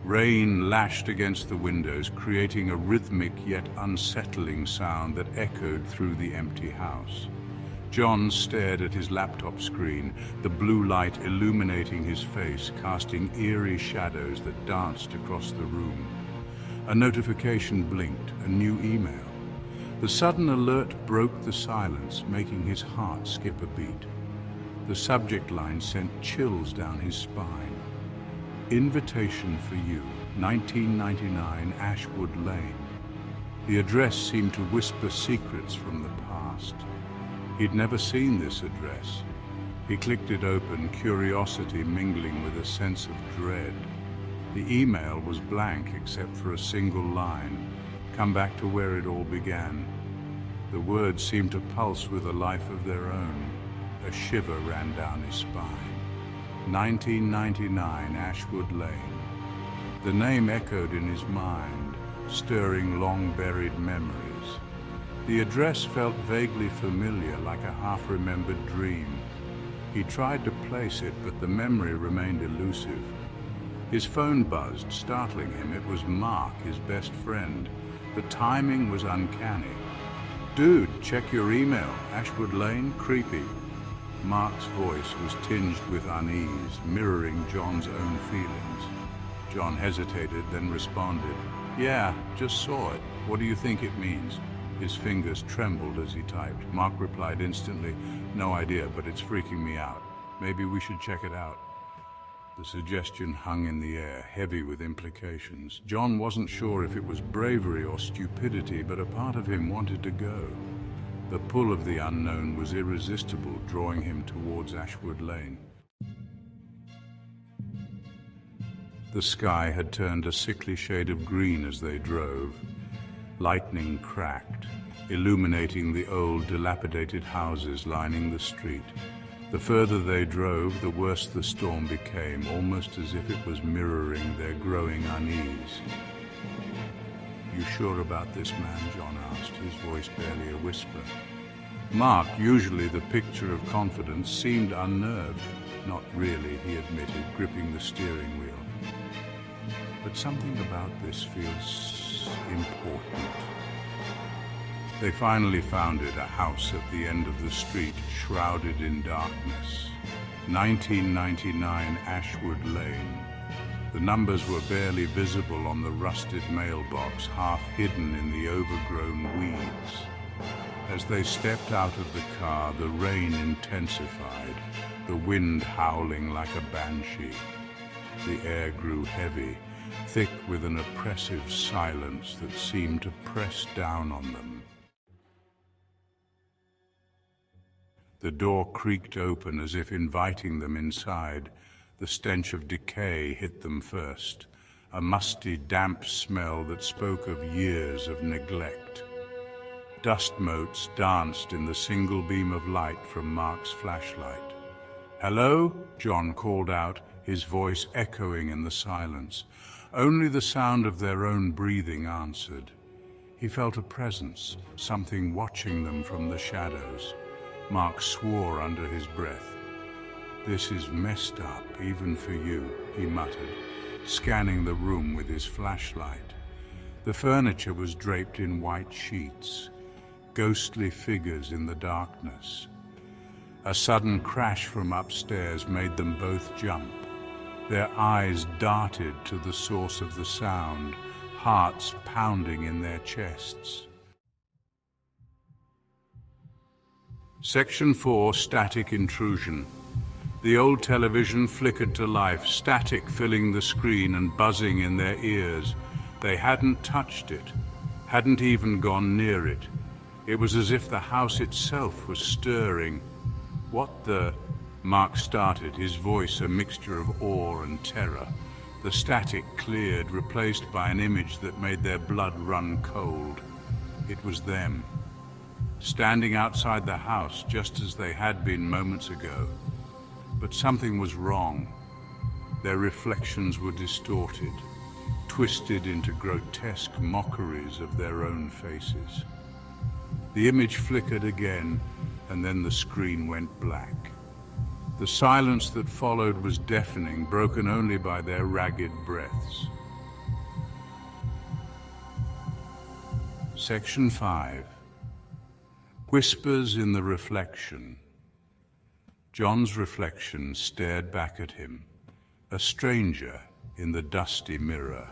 Rain lashed against the windows, creating a rhythmic yet unsettling sound that echoed through the empty house. John stared at his laptop screen, the blue light illuminating his face, casting eerie shadows that danced across the room. A notification blinked, a new email. The sudden alert broke the silence, making his heart skip a beat. The subject line sent chills down his spine. Invitation for you, 1999 Ashwood Lane. The address seemed to whisper secrets from the past. He'd never seen this address. He clicked it open, curiosity mingling with a sense of dread. The email was blank except for a single line. Come back to where it all began. The words seemed to pulse with a life of their own. A shiver ran down his spine. 1999 Ashwood Lane. The name echoed in his mind, stirring long-buried memories. The address felt vaguely familiar, like a half-remembered dream. He tried to place it, but the memory remained elusive. His phone buzzed, startling him. It was Mark, his best friend. The timing was uncanny. Dude, check your email. Ashwood Lane? Creepy. Mark's voice was tinged with unease, mirroring John's own feelings. John hesitated, then responded, Yeah, just saw it. What do you think it means? His fingers trembled as he typed. Mark replied instantly, No idea, but it's freaking me out. Maybe we should check it out. The suggestion hung in the air, heavy with implications. John wasn't sure if it was bravery or stupidity, but a part of him wanted to go. The pull of the unknown was irresistible, drawing him towards Ashwood Lane. The sky had turned a sickly shade of green as they drove. Lightning cracked, illuminating the old, dilapidated houses lining the street. The further they drove, the worse the storm became, almost as if it was mirroring their growing unease. You sure about this man? John asked, his voice barely a whisper. Mark, usually the picture of confidence, seemed unnerved. Not really, he admitted, gripping the steering wheel. But something about this feels important. They finally found it, a house at the end of the street, shrouded in darkness. 1999 Ashwood Lane. The numbers were barely visible on the rusted mailbox, half hidden in the overgrown weeds. As they stepped out of the car, the rain intensified, the wind howling like a banshee. The air grew heavy, thick with an oppressive silence that seemed to press down on them. The door creaked open as if inviting them inside. The stench of decay hit them first, a musty, damp smell that spoke of years of neglect. Dust motes danced in the single beam of light from Mark's flashlight. "Hello?" John called out, his voice echoing in the silence. Only the sound of their own breathing answered. He felt a presence, something watching them from the shadows. Mark swore under his breath. "This is messed up, even for you," he muttered, scanning the room with his flashlight. The furniture was draped in white sheets, ghostly figures in the darkness. A sudden crash from upstairs made them both jump. Their eyes darted to the source of the sound, hearts pounding in their chests. Section 4, Static Intrusion. The old television flickered to life, static filling the screen and buzzing in their ears. They hadn't touched it, hadn't even gone near it. It was as if the house itself was stirring. "What the—" Mark started, his voice a mixture of awe and terror. The static cleared, replaced by an image that made their blood run cold. It was them, standing outside the house just as they had been moments ago. But something was wrong. Their reflections were distorted, twisted into grotesque mockeries of their own faces. The image flickered again, and then the screen went black. The silence that followed was deafening, broken only by their ragged breaths. Section 5. Whispers in the reflection. John's reflection stared back at him, a stranger in the dusty mirror.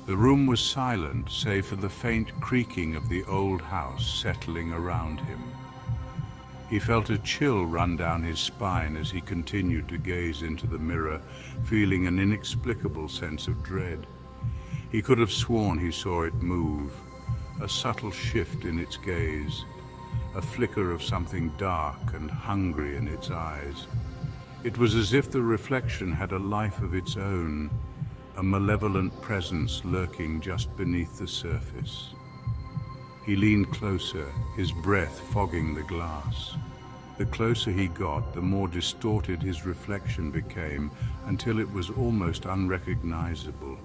The room was silent, save for the faint creaking of the old house settling around him. He felt a chill run down his spine as he continued to gaze into the mirror, feeling an inexplicable sense of dread. He could have sworn he saw it move, a subtle shift in its gaze, a flicker of something dark and hungry in its eyes. It was as if the reflection had a life of its own, a malevolent presence lurking just beneath the surface. He leaned closer, his breath fogging the glass. The closer he got, the more distorted his reflection became, until it was almost unrecognizable.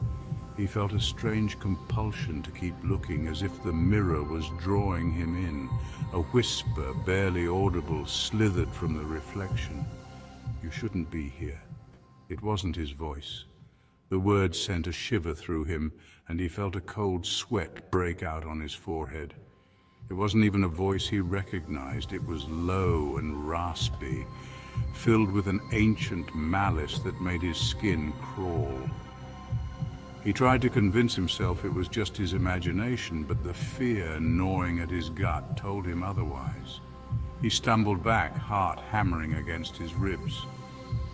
He felt a strange compulsion to keep looking, as if the mirror was drawing him in. A whisper, barely audible, slithered from the reflection. "You shouldn't be here." It wasn't his voice. The words sent a shiver through him, and he felt a cold sweat break out on his forehead. It wasn't even a voice he recognized. It was low and raspy, filled with an ancient malice that made his skin crawl. He tried to convince himself it was just his imagination, but the fear gnawing at his gut told him otherwise. He stumbled back, heart hammering against his ribs.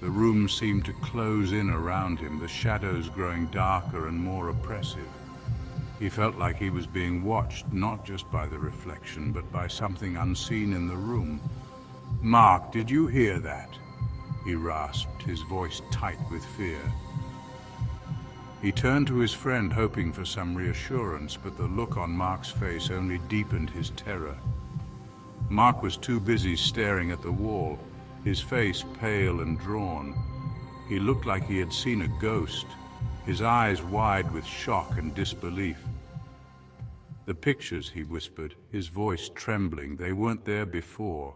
The room seemed to close in around him, the shadows growing darker and more oppressive. He felt like he was being watched, not just by the reflection, but by something unseen in the room. "Mark, did you hear that?" he rasped, his voice tight with fear. He turned to his friend, hoping for some reassurance, but the look on Mark's face only deepened his terror. Mark was too busy staring at the wall, his face pale and drawn. He looked like he had seen a ghost, his eyes wide with shock and disbelief. "The pictures," he whispered, his voice trembling, "they weren't there before."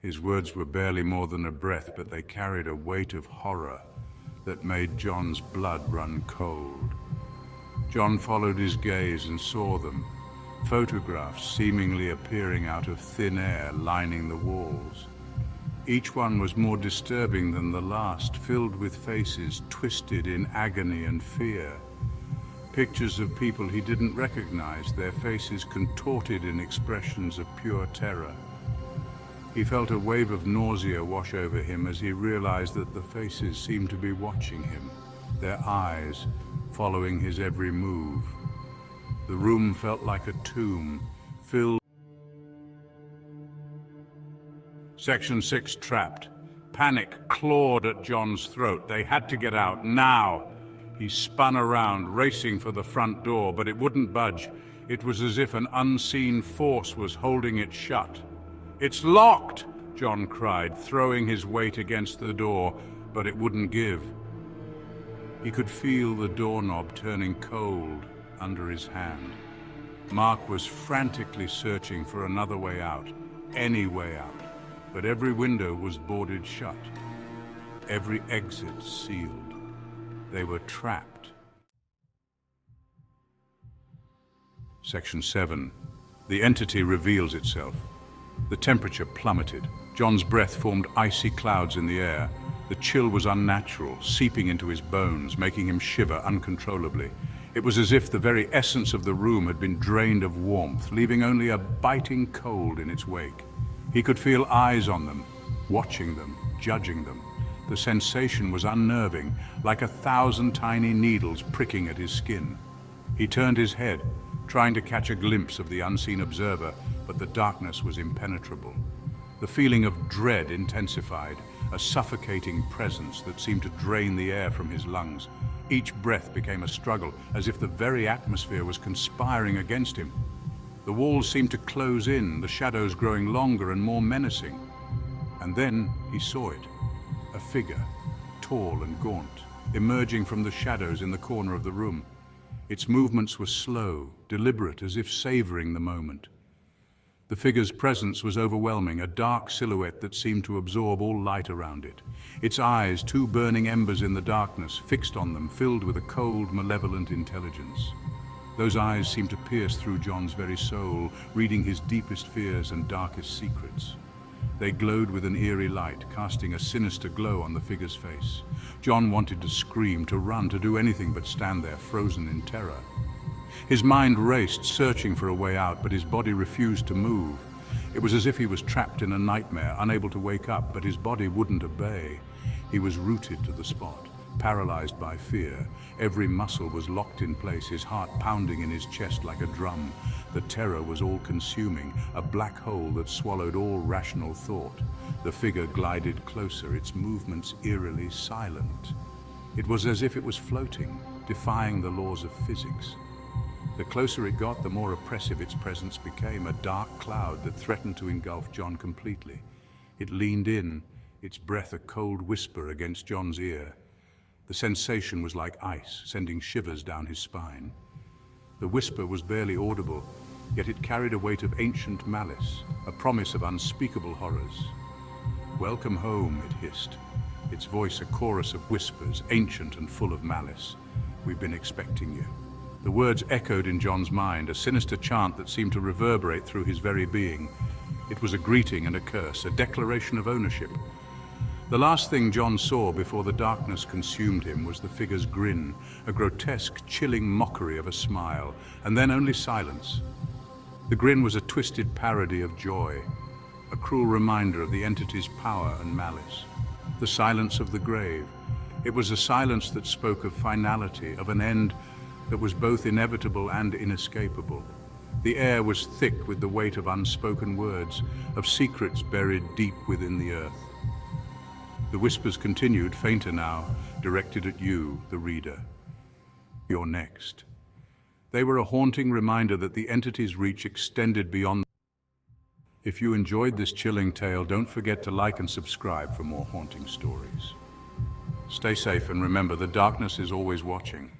His words were barely more than a breath, but they carried a weight of horror that made John's blood run cold. John followed his gaze and saw them, photographs seemingly appearing out of thin air lining the walls. Each one was more disturbing than the last, filled with faces twisted in agony and fear. Pictures of people he didn't recognize, their faces contorted in expressions of pure terror. He felt a wave of nausea wash over him as he realized that the faces seemed to be watching him, their eyes following his every move. The room felt like a tomb, filled. Section 6 trapped. Panic clawed at John's throat. They had to get out, now. He spun around, racing for the front door, but it wouldn't budge. It was as if an unseen force was holding it shut. "It's locked!" John cried, throwing his weight against the door, but it wouldn't give. He could feel the doorknob turning cold under his hand. Mark was frantically searching for another way out, any way out, but every window was boarded shut, every exit sealed. They were trapped. Section 7. The entity reveals itself. The temperature plummeted. John's breath formed icy clouds in the air. The chill was unnatural, seeping into his bones, making him shiver uncontrollably. It was as if the very essence of the room had been drained of warmth, leaving only a biting cold in its wake. He could feel eyes on them, watching them, judging them. The sensation was unnerving, like 1,000 tiny needles pricking at his skin. He turned his head, trying to catch a glimpse of the unseen observer, but the darkness was impenetrable. The feeling of dread intensified, a suffocating presence that seemed to drain the air from his lungs. Each breath became a struggle, as if the very atmosphere was conspiring against him. The walls seemed to close in, the shadows growing longer and more menacing. And then he saw it, a figure, tall and gaunt, emerging from the shadows in the corner of the room. Its movements were slow, deliberate, as if savoring the moment. The figure's presence was overwhelming, a dark silhouette that seemed to absorb all light around it. Its eyes, two burning embers in the darkness, fixed on them, filled with a cold, malevolent intelligence. Those eyes seemed to pierce through John's very soul, reading his deepest fears and darkest secrets. They glowed with an eerie light, casting a sinister glow on the figure's face. John wanted to scream, to run, to do anything but stand there, frozen in terror. His mind raced, searching for a way out, but his body refused to move. It was as if he was trapped in a nightmare, unable to wake up, but his body wouldn't obey. He was rooted to the spot, paralyzed by fear. Every muscle was locked in place, his heart pounding in his chest like a drum. The terror was all-consuming, a black hole that swallowed all rational thought. The figure glided closer, its movements eerily silent. It was as if it was floating, defying the laws of physics. The closer it got, the more oppressive its presence became, a dark cloud that threatened to engulf John completely. It leaned in, its breath a cold whisper against John's ear. The sensation was like ice, sending shivers down his spine. The whisper was barely audible, yet it carried a weight of ancient malice, a promise of unspeakable horrors. "Welcome home," it hissed, its voice a chorus of whispers, ancient and full of malice. "We've been expecting you." The words echoed in John's mind, a sinister chant that seemed to reverberate through his very being. It was a greeting and a curse, a declaration of ownership. The last thing John saw before the darkness consumed him was the figure's grin, a grotesque, chilling mockery of a smile, and then only silence. The grin was a twisted parody of joy, a cruel reminder of the entity's power and malice. The silence of the grave. It was a silence that spoke of finality, of an end that was both inevitable and inescapable. The air was thick with the weight of unspoken words, of secrets buried deep within the earth. The whispers continued, fainter now, directed at you, the reader. You're next. They were a haunting reminder that the entity's reach extended beyond. If you enjoyed this chilling tale, don't forget to like and subscribe for more haunting stories. Stay safe and remember, the darkness is always watching.